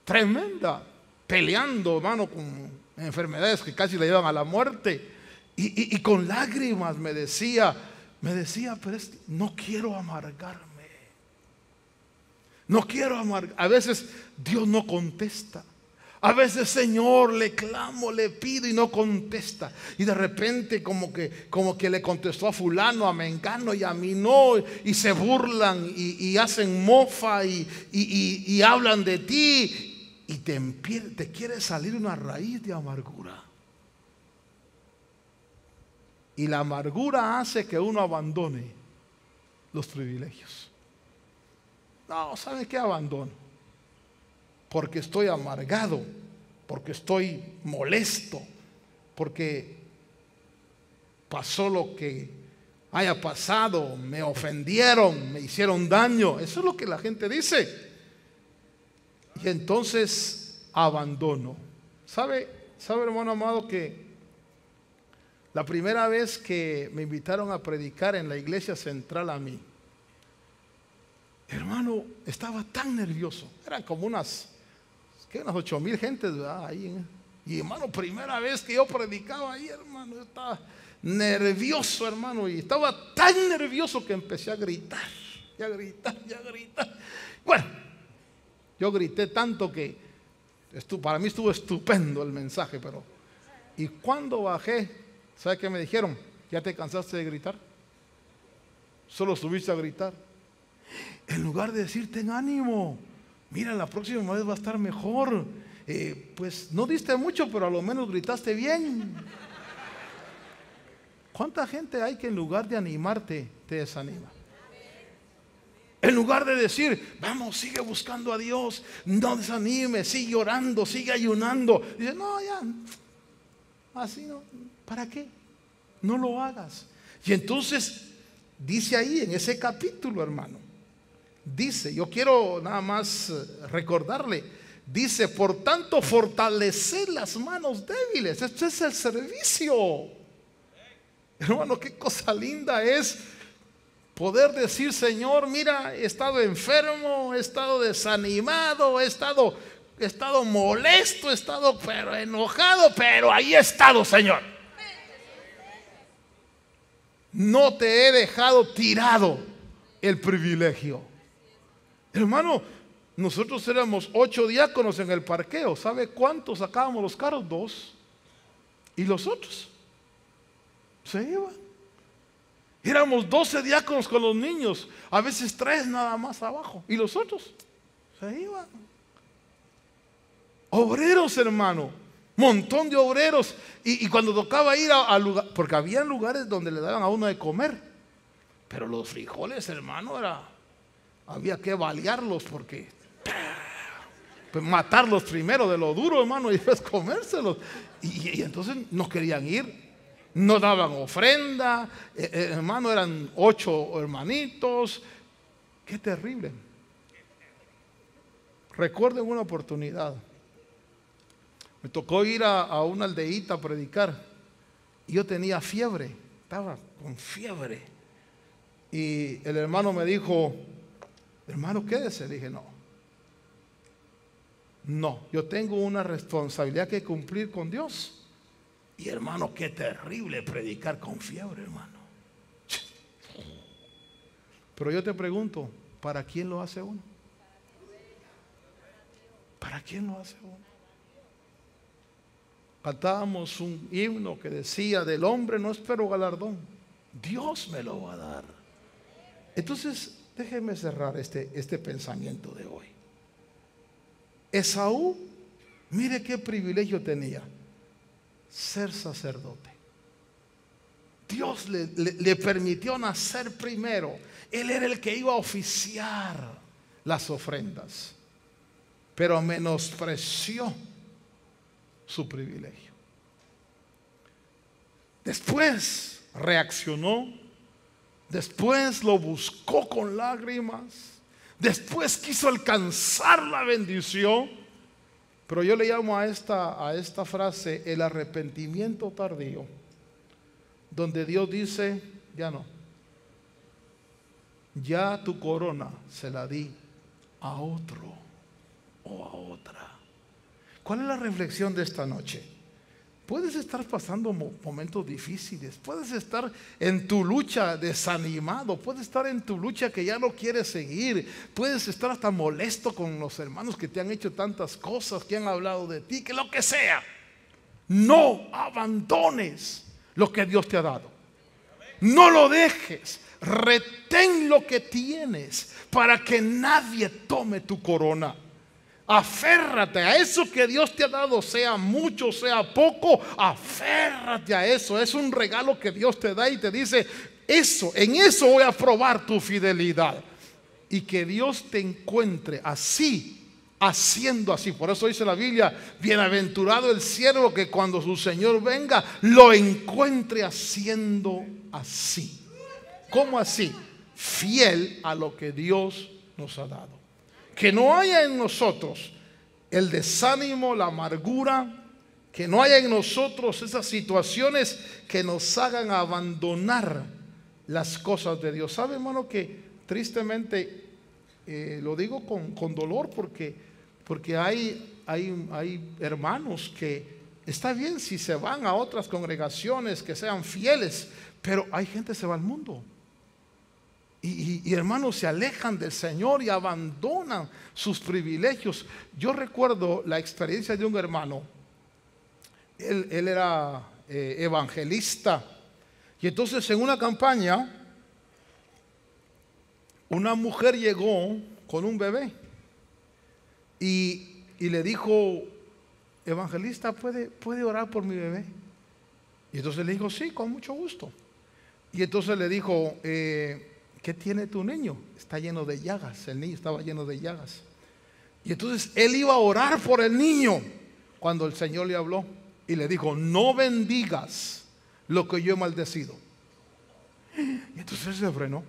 tremenda, peleando, hermano, con enfermedades que casi le llevan a la muerte, y con lágrimas me decía, pero no quiero amargarme. No quiero amargar. A veces Dios no contesta. A veces, Señor, le clamo, le pido y no contesta. Y de repente como que le contestó a fulano, a mengano y a mí no. Y se burlan y hacen mofa y hablan de ti. Y te quiere salir una raíz de amargura. Y la amargura hace que uno abandone los privilegios. No, ¿sabe qué? Abandono. Porque estoy amargado, porque estoy molesto, porque pasó lo que haya pasado, me ofendieron, me hicieron daño. Eso es lo que la gente dice. Y entonces abandono. ¿Sabe, hermano amado, que la primera vez que me invitaron a predicar en la iglesia central a mí, hermano, estaba tan nervioso? Eran como unas 8,000 gentes, ¿verdad? Ahí, y hermano, primera vez que yo predicaba ahí, hermano, yo estaba nervioso, hermano, y estaba tan nervioso que empecé a gritar. Bueno, yo grité tanto que para mí estuvo estupendo el mensaje, pero y cuando bajé, ¿sabe qué me dijeron? ¿Ya te cansaste de gritar? Solo subiste a gritar. En lugar de decir: ten ánimo, mira, la próxima vez va a estar mejor. Pues no diste mucho, pero a lo menos gritaste bien. ¿Cuánta gente hay que en lugar de animarte te desanima? En lugar de decir: vamos, sigue buscando a Dios, no desanimes, sigue orando, sigue ayunando. Dice: no, ya, así no, ¿para qué? No lo hagas. Y entonces dice ahí en ese capítulo, hermano, dice, yo quiero nada más recordarle, dice: por tanto, fortalecer las manos débiles. Esto es el servicio. Hermano, qué cosa linda es poder decir: Señor, mira, he estado enfermo, he estado desanimado, he estado molesto, he estado pero enojado, pero ahí he estado, Señor. No te he dejado tirado el privilegio. Hermano, Nosotros éramos 8 diáconos en el parqueo. ¿Sabe cuántos sacábamos los carros? 2. ¿Y los otros? Se iban. Éramos 12 diáconos con los niños. A veces 3 nada más abajo. ¿Y los otros? Se iban. Obreros, hermano. Montón de obreros. Y cuando tocaba ir a lugar, porque había lugares donde le daban a uno de comer. Pero los frijoles, hermano, había que balearlos porque pues matarlos primero de lo duro, hermano, y después comérselos. Y entonces no querían ir. No daban ofrenda, hermano, eran 8 hermanitos. Qué terrible. Recuerden una oportunidad. Me tocó ir a una aldeíta a predicar. Y yo tenía fiebre, estaba con fiebre. Y el hermano me dijo, hermano, quédese. Le dije, no, yo tengo una responsabilidad que cumplir con Dios. Y hermano, qué terrible predicar con fiebre, hermano. Pero yo te pregunto, ¿para quién lo hace uno? ¿Para quién lo hace uno? Cantábamos un himno que decía, del hombre no espero galardón, Dios me lo va a dar. Entonces, déjeme cerrar este pensamiento de hoy. Esaú, mire qué privilegio tenía, ser sacerdote. Dios le permitió nacer primero. Él era el que iba a oficiar las ofrendas, pero menospreció su privilegio. Después reaccionó, después lo buscó con lágrimas, después quiso alcanzar la bendición. Pero yo le llamo a esta frase el arrepentimiento tardío, donde Dios dice, ya no, ya tu corona se la di a otro o a otra. ¿Cuál es la reflexión de esta noche? Puedes estar pasando momentos difíciles, puedes estar en tu lucha desanimado, puedes estar en tu lucha que ya no quieres seguir, puedes estar hasta molesto con los hermanos que te han hecho tantas cosas, que han hablado de ti, que lo que sea. No abandones lo que Dios te ha dado. No lo dejes, retén lo que tienes para que nadie tome tu corona. Aférrate a eso que Dios te ha dado, sea mucho, sea poco, aférrate a eso. Es un regalo que Dios te da y te dice, en eso voy a probar tu fidelidad. Y que Dios te encuentre así, haciendo así. Por eso dice la Biblia, bienaventurado el siervo que cuando su Señor venga, lo encuentre haciendo así. ¿Cómo así? Fiel a lo que Dios nos ha dado. Que no haya en nosotros el desánimo, la amargura, que no haya en nosotros esas situaciones que nos hagan abandonar las cosas de Dios. ¿Sabe, hermano, que tristemente, lo digo con dolor, porque hay hermanos que está bien si se van a otras congregaciones que sean fieles, pero hay gente que se va al mundo. Y hermanos se alejan del Señor y abandonan sus privilegios. Yo recuerdo la experiencia de un hermano. Él era evangelista. Y entonces en una campaña, una mujer llegó con un bebé. Y le dijo, evangelista, ¿puede orar por mi bebé? Y entonces le dijo, sí, con mucho gusto. Y entonces le dijo, ¿qué tiene tu niño? Está lleno de llagas. El niño estaba lleno de llagas. Y entonces él iba a orar por el niño cuando el Señor le habló y le dijo, no bendigas lo que yo he maldecido. Y entonces él se frenó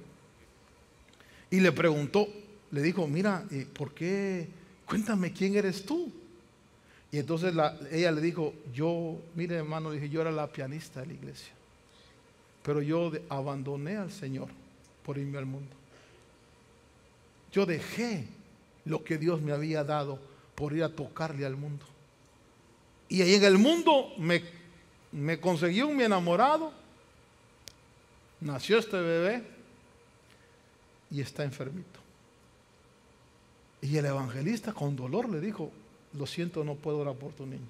y le preguntó, le dijo, mira, ¿por qué? Cuéntame, ¿quién eres tú? Y entonces ella le dijo, mire, hermano, dije, yo era la pianista de la iglesia, pero yo abandoné al Señor por irme al mundo. Yo dejé lo que Dios me había dado por ir a tocarle al mundo. Y ahí en el mundo me conseguí un mi enamorado. Nació este bebé y está enfermito. Y el evangelista con dolor le dijo: lo siento, no puedo orar por tu niño.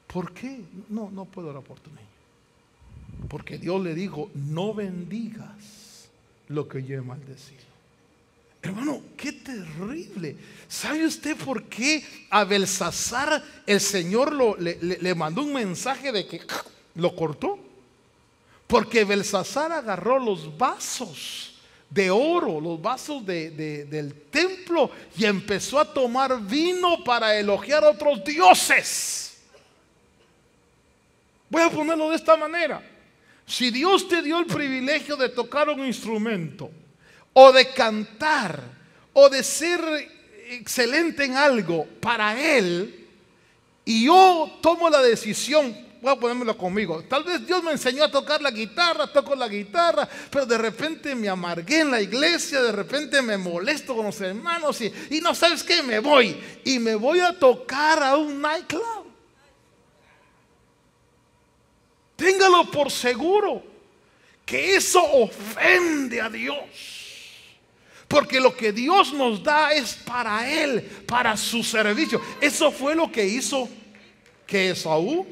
¿Por qué? No puedo orar por tu niño. Porque Dios le dijo: no bendigas lo que yo he maldecido. Hermano, qué terrible. ¿Sabe usted por qué a Belsasar el Señor le mandó un mensaje de que lo cortó? Porque Belsasar agarró los vasos de oro, los vasos del templo, y empezó a tomar vino para elogiar a otros dioses. Voy a ponerlo de esta manera: si Dios te dio el privilegio de tocar un instrumento, o de cantar, o de ser excelente en algo para Él, y yo tomo la decisión, voy a ponérmelo conmigo, tal vez Dios me enseñó a tocar la guitarra, toco la guitarra, pero de repente me amargué en la iglesia, de repente me molesto con los hermanos y no sabes qué, me voy a tocar a un nightclub. Téngalo por seguro que eso ofende a Dios, porque lo que Dios nos da es para Él, para su servicio. Eso fue lo que hizo que Esaú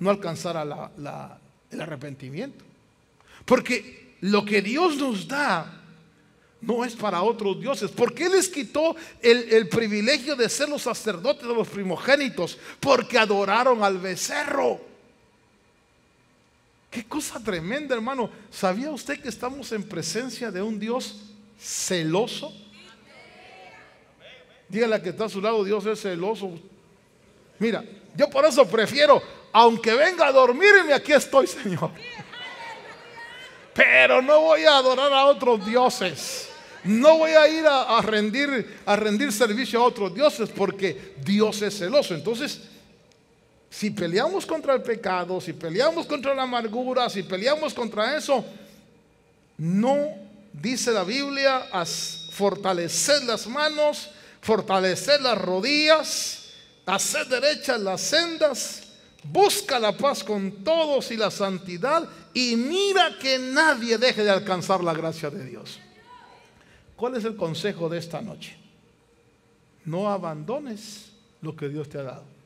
no alcanzara el arrepentimiento, porque lo que Dios nos da no es para otros dioses. ¿Por qué les quitó el privilegio de ser los sacerdotes de los primogénitos? Porque adoraron al becerro. Qué cosa tremenda, hermano. ¿Sabía usted que estamos en presencia de un Dios celoso? Dígale a que está a su lado: Dios es celoso. Mira, yo por eso prefiero, aunque venga a dormirme, aquí estoy, Señor. Pero no voy a adorar a otros dioses. No voy a ir a rendir servicio a otros dioses, porque Dios es celoso. Entonces, si peleamos contra el pecado, si peleamos contra la amargura, si peleamos contra eso, no dice la Biblia: fortalecer las manos, fortalecer las rodillas, hacer derechas las sendas, busca la paz con todos y la santidad, y mira que nadie deje de alcanzar la gracia de Dios. ¿Cuál es el consejo de esta noche? No abandones lo que Dios te ha dado.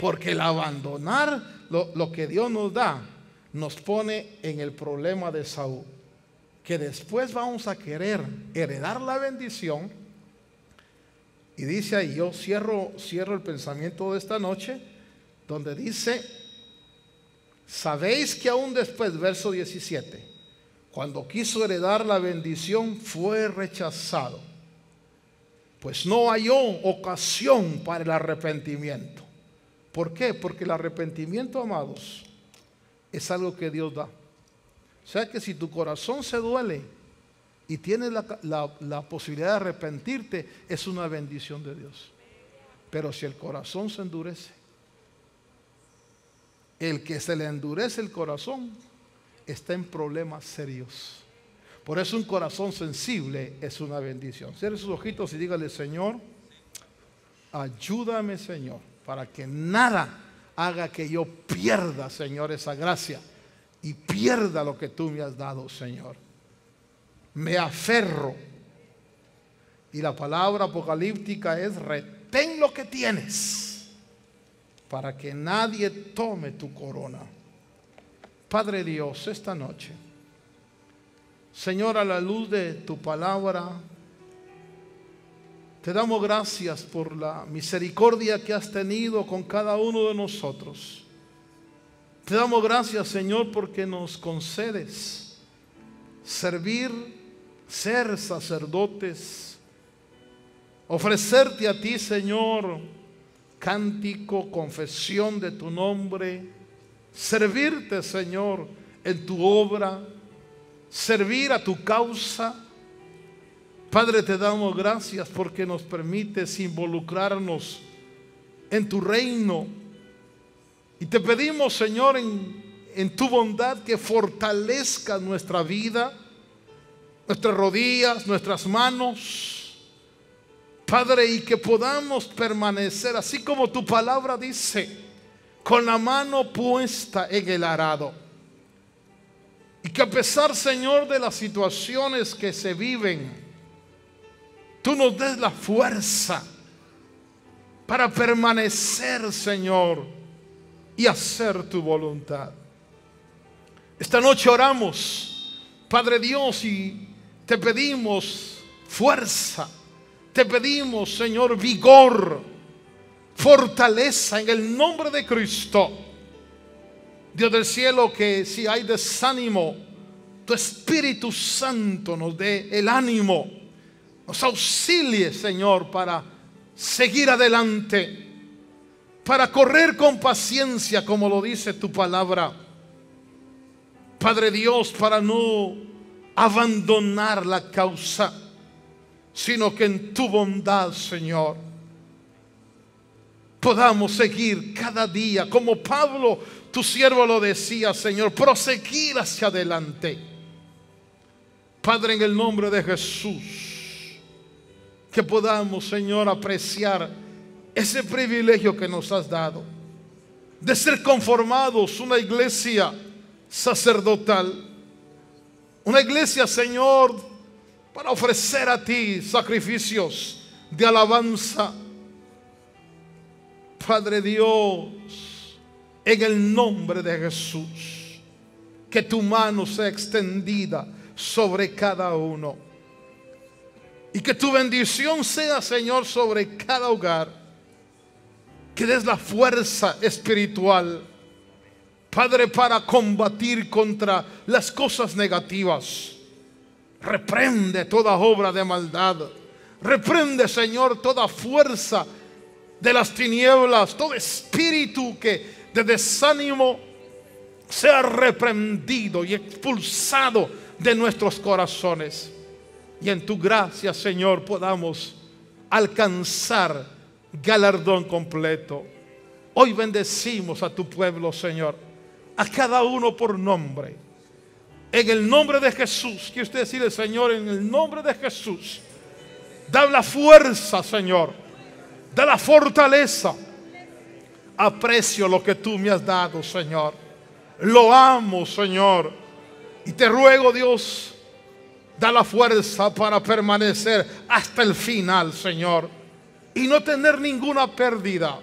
Porque el abandonar lo que Dios nos da nos pone en el problema de Saúl, que después vamos a querer heredar la bendición. Y dice ahí, yo cierro el pensamiento de esta noche, donde dice: sabéis que aún después, verso 17, cuando quiso heredar la bendición, fue rechazado, pues no halló ocasión para el arrepentimiento. ¿Por qué? Porque el arrepentimiento, amados, es algo que Dios da. O sea que si tu corazón se duele y tienes la posibilidad de arrepentirte, es una bendición de Dios. Pero si el corazón se endurece, el que se le endurece el corazón está en problemas serios. Por eso un corazón sensible es una bendición. Cierre sus ojitos y dígale: Señor, ayúdame, Señor, para que nada haga que yo pierda, Señor, esa gracia y pierda lo que tú me has dado, Señor. Me aferro. Y la palabra apocalíptica es: retén lo que tienes para que nadie tome tu corona. Padre Dios, esta noche, Señor, a la luz de tu palabra, te damos gracias por la misericordia que has tenido con cada uno de nosotros. Te damos gracias, Señor, porque nos concedes servir, ser sacerdotes, ofrecerte a ti, Señor, cántico, confesión de tu nombre, servirte, Señor, en tu obra, servir a tu causa. Padre, te damos gracias porque nos permites involucrarnos en tu reino. Y te pedimos, Señor, en tu bondad, que fortalezca nuestra vida, nuestras rodillas, nuestras manos, Padre, y que podamos permanecer, así como tu palabra dice, con la mano puesta en el arado. Y que a pesar, Señor, de las situaciones que se viven, tú nos des la fuerza para permanecer, Señor, y hacer tu voluntad. Esta noche oramos, Padre Dios, y te pedimos fuerza, te pedimos, Señor, vigor, fortaleza en el nombre de Cristo. Dios del cielo, que si hay desánimo, tu Espíritu Santo nos dé el ánimo, nos auxilie, Señor, para seguir adelante, para correr con paciencia, como lo dice tu palabra. Padre Dios, para no abandonar la causa, sino que en tu bondad, Señor, podamos seguir cada día, como Pablo, tu siervo, lo decía, Señor, proseguir hacia adelante. Padre, en el nombre de Jesús, que podamos, Señor, apreciar ese privilegio que nos has dado de ser conformados una iglesia sacerdotal, una iglesia, Señor, para ofrecer a ti sacrificios de alabanza. Padre Dios, en el nombre de Jesús, que tu mano sea extendida sobre cada uno y que tu bendición sea, Señor, sobre cada hogar. Que des la fuerza espiritual, Padre, para combatir contra las cosas negativas. Reprende toda obra de maldad. Reprende, Señor, toda fuerza de las tinieblas, todo espíritu que de desánimo sea reprendido y expulsado de nuestros corazones. Y en tu gracia, Señor, podamos alcanzar galardón completo. Hoy bendecimos a tu pueblo, Señor, a cada uno por nombre. En el nombre de Jesús, quiere usted decirle, Señor, en el nombre de Jesús, da la fuerza, Señor, da la fortaleza. Aprecio lo que tú me has dado, Señor. Lo amo, Señor. Y te ruego, Dios, da la fuerza para permanecer hasta el final, Señor, y no tener ninguna pérdida.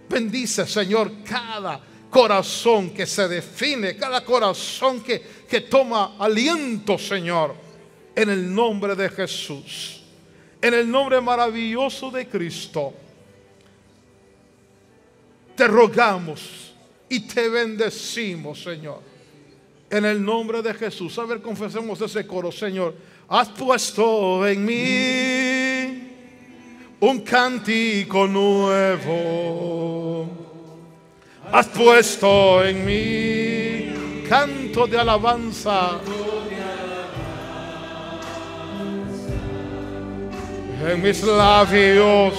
Bendice, Señor, cada corazón que se define, cada corazón que toma aliento, Señor, en el nombre de Jesús, en el nombre maravilloso de Cristo. Te rogamos y te bendecimos, Señor, en el nombre de Jesús. A ver, confesemos ese coro. Señor, has puesto en mí un cántico nuevo. Has puesto en mí canto de alabanza. En mis labios.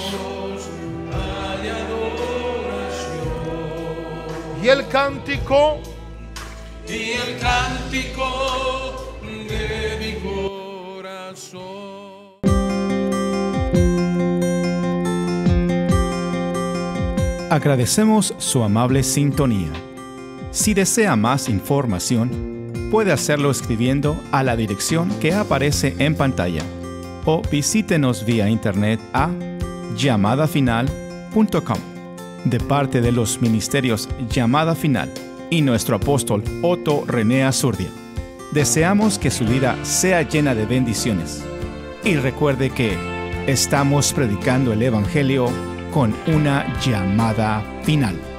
Y el cántico de mi corazón. Agradecemos su amable sintonía. Si desea más información, puede hacerlo escribiendo a la dirección que aparece en pantalla o visítenos vía internet a llamadafinal.com. De parte de los ministerios Llamada Final y nuestro apóstol Otto René Azurdia, deseamos que su vida sea llena de bendiciones. Y recuerde que estamos predicando el Evangelio con una llamada final.